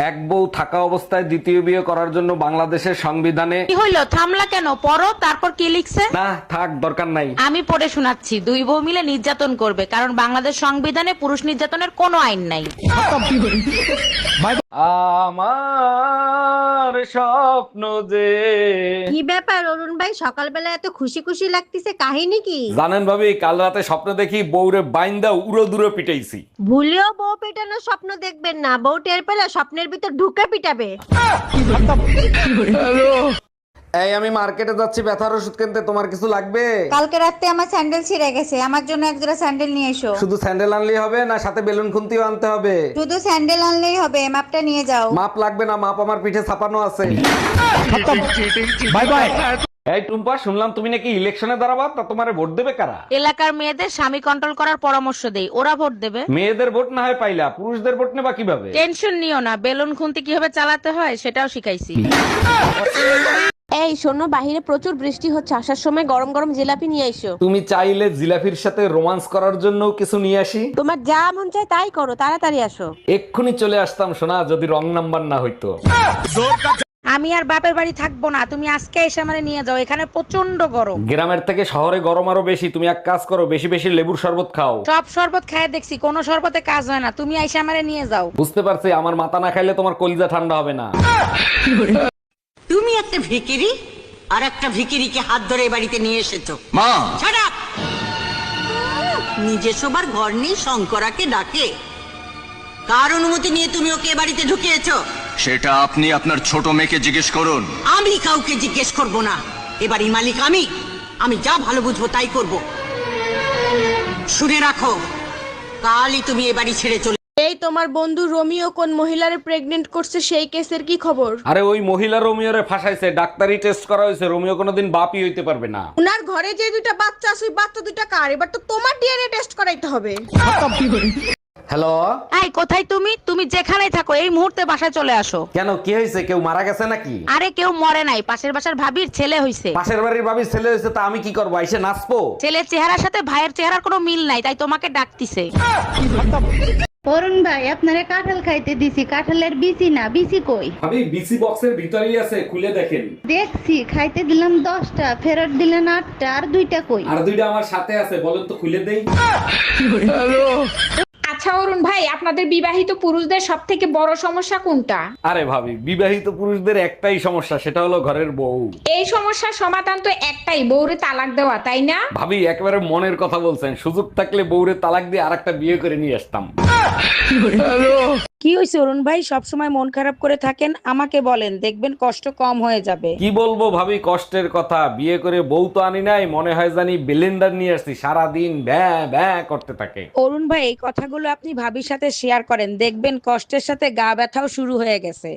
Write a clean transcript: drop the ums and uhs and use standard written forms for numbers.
এক বউ থাকা অবস্থায় দ্বিতীয় বিয়ে করার জন্য বাংলাদেশের সংবিধানে। কি হইলো, থামলা কেন? পড়ো, তারপর কি লিখছে? না থাক, দরকার নাই। আমি পড়ে শোনাচ্ছি। দুই বউ মিলে নির্যাতন করবে, কারণ বাংলাদেশ সংবিধানে পুরুষ নির্যাতনের কোনো আইন নাই। আমার স্বপ্ন যে। কি ব্যাপার অরুণ ভাই, সকালবেলা এত খুশি খুশি লাগতেছে, কাহিনী কি? জানেন ভাবি, কাল রাতে স্বপ্ন দেখি বউরে বাইন্দা উড়ো দূরে পিটাইছি। ভুলেও বউ পেটানোর স্বপ্ন দেখবেন না, বউ টের পেলে স্বপ্নের ভিতর ঢুকে পিটাবে। এই আমি মার্কেটে যাচ্ছি ব্যথার ওষুধ কিনতে, তোমার কিছু লাগবে? কালকে রাতে আমার স্যান্ডেল ছিঁড়ে গেছে, আমার জন্য এক জোড়া স্যান্ডেল নিয়ে এসো। শুধু স্যান্ডেল আনলেই হবে না, সাথে বেলুন খুন্তিও আনতে হবে? শুধু স্যান্ডেল আনলেই হবে, মাপটা নিয়ে যাও। মাপ লাগবে না, মাপ আমার পিঠে ছাপানো আছে। Bye bye. এই টুম্পা, শুনলাম তুমি নাকি ইলেকশনে দাঁড়াবা, তা তোমারে ভোট দেবে কারা? এলাকার মেয়েদের স্বামী কন্ট্রোল করার পরামর্শ দেই, ওরা ভোট দেবে। মেয়েদের ভোট না হয় পাইলা, পুরুষদের ভোট নেবা কিভাবে? টেনশন নিও না, বেলুন খুন্তি কিভাবে চালাতে হয় সেটাও শিখাইছি। এই শোনো, বাহিরে প্রচুর বৃষ্টি হচ্ছে, আসার সময় গরম গরম জিলাপি নিয়ে এসো। তুমি চাইলে জিলাফির সাথে রোমান্স করার জন্য কিছু নিয়ে আসি? তোমার যা মন চায় তাই করো, তাড়াতাড়ি আসো। এক্ষুনি চলে আসতাম সোনা, যদি রং নাম্বার না হইতো। আমি আর বাপের বাড়ি থাকবো না, তুমি আজকে এসে আমারে নিয়ে যাও, এখানে প্রচন্ড গরম। গ্রামের থেকে শহরে গরম আরো বেশি, তুমি এক কাজ করো, বেশি বেশি লেবুর শরবত খাও। সব শরবত খায় দেখছি, কোনো শরবতে কাজ হয় না, তুমি এসে আমারে নিয়ে যাও। বুঝতে পারছি, আমার মাথা না খাইলে তোমার কলিজা ঠান্ডা হবে না। তুমি একটা ভিকিরি আর একটা ভিকিরিকে হাত ধরে এ বাড়িতে নিয়ে এসেছো। মা, ছাড়া নিজে সবার ঘর নেই, শঙ্করাকে ডাকে। কার অনুমতি নিয়ে তুমি ওকে এ বাড়িতে ঢুকিয়েছো? সেটা আপনি আপনার ছোট মেয়েকে জিজ্ঞেস করুন। আমি কাউকে জিজ্ঞেস করব না, এবারই মালিক আমি যা ভালো বুঝবো তাই করব। শুনে রাখো, কালই তুমি এ বাড়ি ছেড়ে চলে। এই তোমার বন্ধু রোমিও কোন মহিলারে প্রেগনেন্ট করছে, সেই কেসের কি খবর? আরে ওই মহিলা রোমিওরে ফাঁসাইছে, ডাক্তারি টেস্ট করা হয়েছে, রোমিও কোনোদিন বাপই হইতে পারবে না। উনার ঘরে যে দুইটা বাচ্চা আছে, ওই বাচ্চা দুইটা কার? এবার তো তোমার ডিএনএ টেস্ট করাইতে হবে। হ্যালো, এই কোথায় তুমি? তুমি যেখানেই থাকো এই মুহূর্তে বাসায় চলে আসো। কেন কি হয়েছে? কেউ মারা গেছে নাকি? আরে কেউ মরে নাই, পাশের বাসার ভাবির ছেলে হইছে। পাশের বাড়ির ভাবির ছেলে হয়েছে, তা আমি কি করবো? এসে নাচবো? ছেলের চেহারার সাথে ভাইয়ের চেহারার কোনো মিল নাই, তাই তোমাকে ডাকতিছে। অরুণ ভাই, আপনারে কাঁঠাল খাইতে দিছি, কাঁঠালের বিচি না, বিচি কই? ভাবি বিসি বক্সের ভিতরেই আছে, খুলে দেখেন। দেখছি, খাইতে দিলাম 10টা, ফেরত দিলেন 8টা, আর 2টা কই? আর দুইটা আমার সাথে আছে, বলেন তো খুলে দেই। আচ্ছা অরুণ ভাই, আপনাদের বিবাহিত পুরুষদের সব থেকে বড় সমস্যা কোনটা? আরে ভাবি, বিবাহিত পুরুষদের একটাই সমস্যা, সেটা হলো ঘরের বউ। এই সমস্যার সমাধান তো একটাই, বউরে তালাক দেওয়া, তাই না? ভাবি একেবারে মনের কথা বলছেন, সুযোগ থাকলে বউরে তালাক দিয়ে আরেকটা বিয়ে করে নিয়ে আসতাম। কি হয়েছে অরুণ ভাই, সবসময় মন খারাপ করে থাকেন? আমাকে বলেন, দেখবেন কষ্ট কম হয়ে যাবে। কি বলবো ভাবি, কষ্টের কথা। বিয়ে করে বউ তো আনি নাই, মনে হয় জানি ব্লেন্ডার নিয়ে আসছি, সারাদিন ভ্যা ভ্যা করতে থাকে। অরুণ ভাই, এই কথাগুলো আপনি ভাবির সাথে শেয়ার করেন, দেখবেন কষ্টের সাথে গা ব্যথাও শুরু হয়ে গেছে।